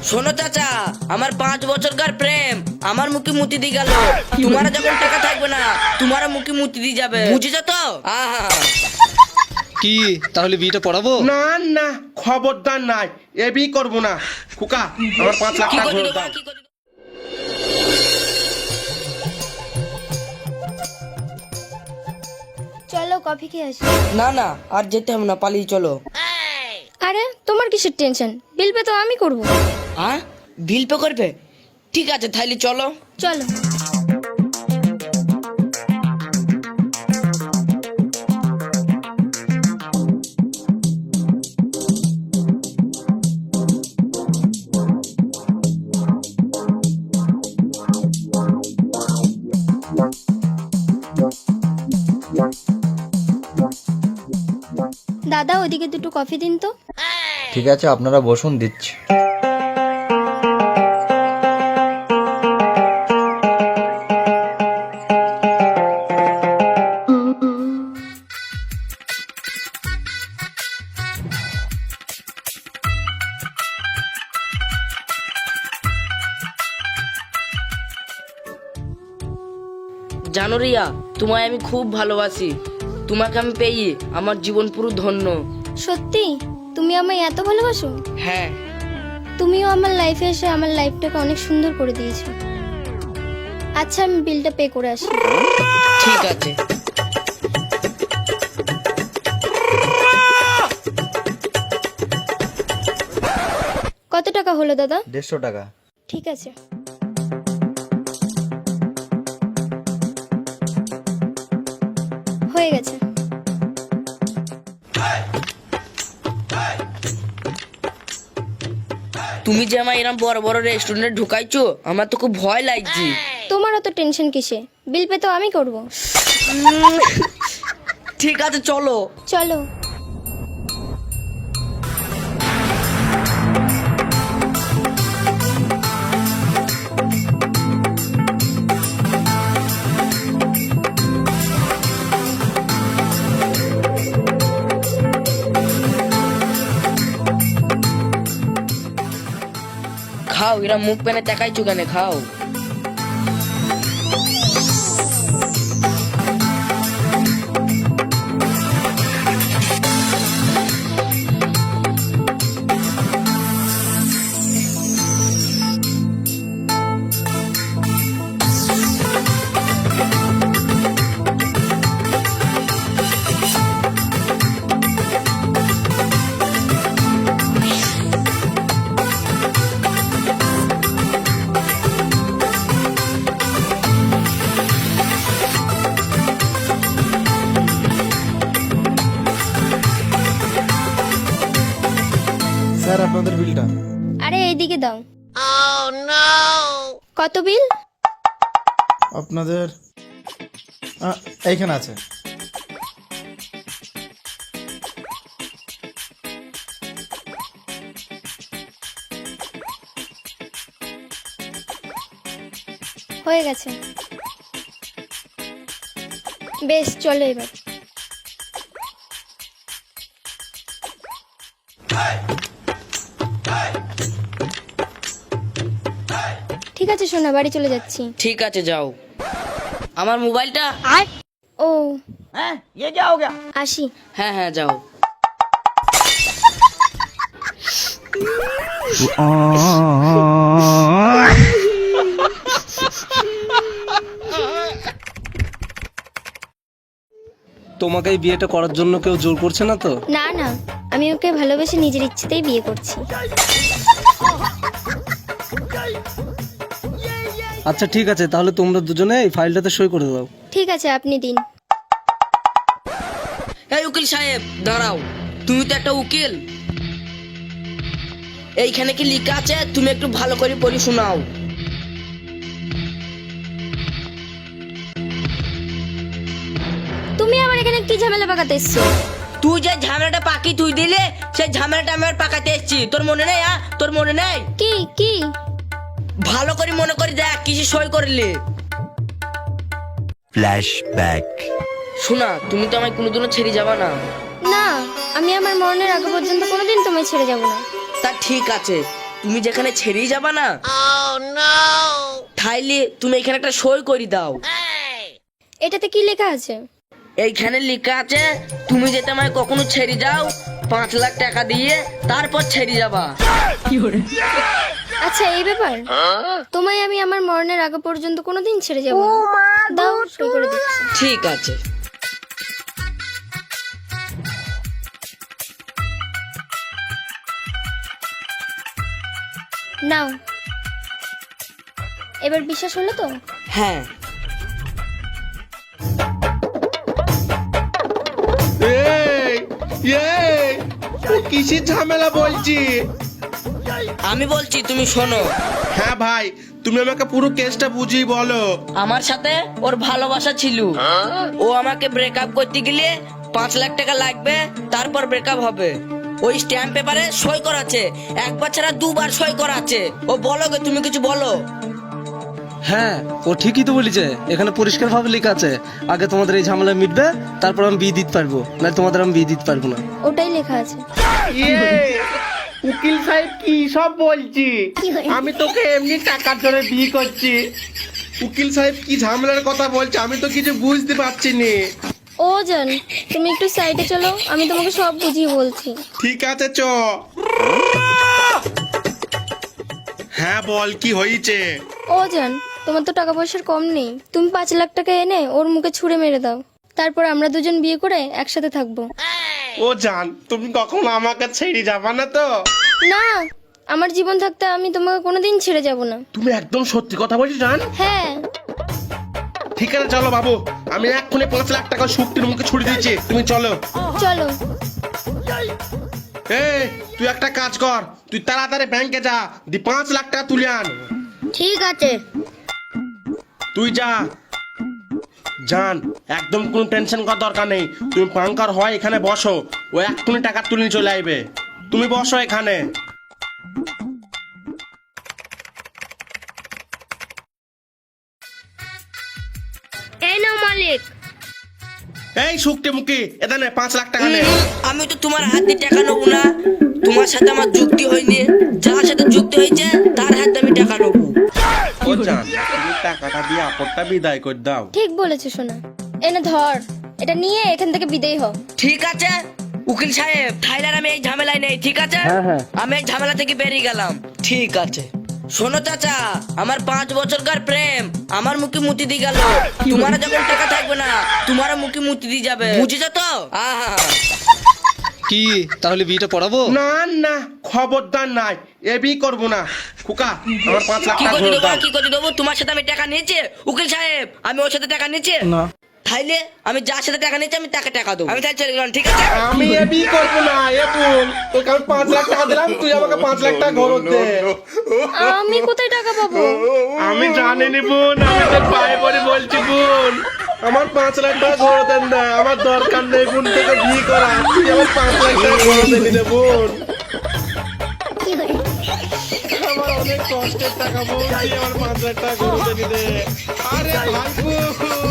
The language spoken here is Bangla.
শোনো চাচা, আমার 5 বছরকার প্রেম আমার মুখে মুতি দিয়ে গেল। তোমার যখন টাকা থাকবে না, তোমার মুখে মুতি দিয়ে যাবে, বুঝেছো তো? আহা, কি তাহলে বিয়েটা পড়াবো? না না, খবরদার নাই, এ বিয়ে করবো না। খুকা, আমার 5 লাখ কি টাকা করে ঘুরে দেবো, দাও। কি করে দেবো? চলো কফি খেয়ে আসি। না না, আর যেতে হবে না, পালিয়ে চলো। আরে তোমার কিসের টেনশন? বিল পে তো আমি করব। হ্যাঁ, বিল পে করবে? ঠিক আছে, তাহলে চলো। চলো। দাদা ওদিকে দুটো কফি দিন তো। ঠিক আছে, আপনারা বসুন, দিচ্ছি। জানো রিয়া, তোমায় আমি খুব ভালোবাসি। তোমাকে আমি পেয়ে আমার জীবন পুরো ধন্য। সত্যি তুমি আমায় এত ভালোবাসো? হ্যাঁ। তুমিও আমার লাইফে এসে আমার লাইফটাকে অনেক সুন্দর করে দিয়েছো। আচ্ছা আমি বিলটা পে করে আসি। ঠিক আছে। কত টাকা হলো দাদা? 150 টাকা। ঠিক আছে। হয়ে গেছে। তুমি যে আমার এরকম বড় বড় রেস্টুরেন্টে ঢুকাইছো, আমার তো খুব ভয় লাগছে। তোমার অত টেনশন কিসে? বিল পে তো আমি করব। ঠিক আছে, চলো। চলো। খাও, এরা মুখ পেনে তাকাইছো কেন? খাও। স্যার, আপনাদের বিলটা। আরে এইদিকে দাও। কত বিল? আপনাদের এইখানে আছে। হয়ে গেছে। বেশ, চলো এবার। ঠিক আছে সোনা, বাড়ি চলে যাচ্ছি। ঠিক আছে, যাও। আমার মোবাইলটা। ও হ্যাঁ, ये क्या हो गया? আসি। হ্যাঁ হ্যাঁ, যাও। তোমাকে এই বিয়েটা করার জন্য কেউ জোর করছে না তো? না না, আমি ওকে ভালোবেসে নিজের ইচ্ছেতেই বিয়ে করছি। আচ্ছা ঠিক আছে, তাহলে তোমরা দুজনে এই ফাইলটাতে সই করে দাও। ঠিক আছে, আপনি দিন। এই উকিল সাহেব, দাঁড়াও। তুমি তো একটা উকিল। এইখানে কি লেখা আছে তুমি একটু ভালো করে পড়ে শোনাও। তুমি আমার এখানে কি ঝামেলা পাকাতে এসছো? তুই যে ঝামেলাটা পাকি তুই দিলে, সেই ঝামেলাটা আমি আর পাকাতে এসেছি। তোর মনে নেই? তোর মনে নেই? কি কি? ভালো করে মনে করে দেখ, কিছু সই করলি। ফ্ল্যাশব্যাক। শোনা, তুমি তো আমায় কোনোদিনও ছেড়ে যাবা না। না, আমি আমার মরণের আগে পর্যন্ত কোনোদিন তোমায় ছেড়ে যাব না। তা ঠিক আছে, তুমি যেখানে ছেড়েই যাবা না তাইলে তুমি এখানে একটা সই করে দাও। এটাতে কি লেখা আছে? এইখানে লেখা আছে তুমি যেতে আমায় কখনো ছেড়ে যাও 5 লাখ টাকা দিয়ে তারপর ছেড়ে যাবা। আচ্ছা এই ব্যাপার, তোমায় আমি আমার মরণের আগে পর্যন্ত কোনোদিন ছেড়ে যাব না। দাও সই করে দিচ্ছি। ঠিক আছে। নাও, এবার বিশ্বাস হলো তো? হ্যাঁ। এই এই ও কিসের ঝামেলা বলছি? আমি বলছি তুমি শোনো। হ্যাঁ ভাই, তুমি আমাকে পুরো কেসটা বুঝিয়ে বলো। আমার সাথে ওর ভালোবাসা ছিল, ও আমাকে ব্রেকআপ করতে গেলে 5 লাখ টাকা লাগবে, তারপর ব্রেকআপ হবে। ওই স্ট্যাম্প পেপারে সই করা আছে, একবার ছাড়া 2 বার সই করা আছে। ও বলো গে, তুমি কিছু বলো। হ্যাঁ, ও ঠিকই তো বলেছে, এখানে পরিষ্কার ভাবে লেখা আছে আগে তোমাদের এই ঝামেলা মিটবে, তারপর আমি বিয়ে দিতে পারবো, না তোমাদের আমি বিয়ে দিতে পারবো না। ওটাই লেখা আছে। উকিল সাহেব কি সব বলছি? আমি তোকে এমনি টাকার জন্য বিয়ে করছি। উকিল সাহেব কি ঝামেলার কথা বলছে আমি তো কিছু বুঝতে পারছি না। ও জান, তুমি একটু সাইডে চলো, আমি তোমাকে সব বুঝিয়ে বলছি। ঠিক আছে চ। হ্যাঁ বল, কি হয়েছে? ও জান, তোমার তো টাকা পয়সার কম নেই, তুমি 5 লাখ টাকা এনে ওর মুখে ছুঁড়ে মেরে দাও, তারপর আমরা দুজন বিয়ে করে একসাথে থাকবো। ও জান, তুমি কখনো আমাকে ছেড়ে যাবা না তো? না, আমার জীবন থাকতে আমি তোমাকে কোনোদিন ছেড়ে যাব না। তুমি একদম সত্যি কথা বলছো জান? হ্যাঁ। ঠিক আছে চলো বাবু, আমি এক্ষুনি 5 লাখ টাকা শুক্তির মুখে ছুড়ে দিয়েছি, তুমি চলো। চলো। এই তুই একটা কাজ কর, তুই তাড়াতাড়ি ব্যাংকে যা, 5 লাখ টাকা তুলে আন। ঠিক আছে। তুই যা। জান, একদম কোনো টেনশন করার দরকার নেই, তুমি পাঙ্কার হয় এখানে বসো, ও এক্ষুনি টাকা তুলে নিয়ে চলে আসবে। তুমি বসো এখানে। এই নাও মালিক। এই শুকটি মুখি, এখানে 5 লাখ টাকা নে। আমি তো তোমার হাত দিয়ে টাকা নেবো না, তোমার সাথে আমার যুক্তি হয়নি, যার সাথে যুক্তি হয়েছে তার হাতে আমি টাকা নেবো। ও জান, তুমি টাকাটা দিয়ে আপদটা বিদায় করে দাও। ঠিক বলেছে সোনা, এনে ধর, এটা নিয়ে এখান থেকে বিদায় হ। ঠিক আছে উকিল সাহেব, থাইলার আমি এই ঝামেলায় নেই, ঠিক আছে? হ্যাঁ, হ্যাঁ। আমি এই ঝামেলা থেকে বেরিয়ে গেলাম। ঠিক আছে। শোনো চাচা, আমার 5 বছরকার প্রেম আমার মুখে মুতি দিয়ে গেল। তোমার যখন টাকা থাকবে না, তোমার মুখে মুতি দিয়ে যাবে, বুঝেছো তো? আহা। কি তাহলে বিয়েটা পড়াবো? না না, খবরদার নাই, এ বিয়ে করবো না। খুকা, আমার 5 লাখ কি টাকা করতে ঘুরে দেবো, দাও। কি করতে দেবো? তোমার সাথে আমি টাকা নিয়েছি উকিল সাহেব, আমি ওর সাথে টাকা নিয়েছি না। তাইলে আমি যার সাথে টাকা নিয়েছি আমি তাকে টাকা দেবো। আমি তাই চলে গেলাম, ঠিক আছে? আমি এ বিয়ে করবো না, এ বোন, তোকে আমি 5 লাখ টাকা দিলাম, তুই আমাকে 5 লাখ টাকা ঘরত দে। আমি কোথায় টাকা পাবো? আমি জানিনি বোন, আমি তোর পায়ে পড়ে বলছি বোন, আমার 5 লাখ টাকা ঘরে দেন না, আমার দরকার নেই বোন তোকে বিয়ে করা, তুই আমার 5 লাখ টাকা ঘরে দেবি না বোন। আমার অনেক কষ্টের টাকা বোন, তুই আমার 5 লাখ টাকা ঘরে দেবি দে। আরে ভাই বোন।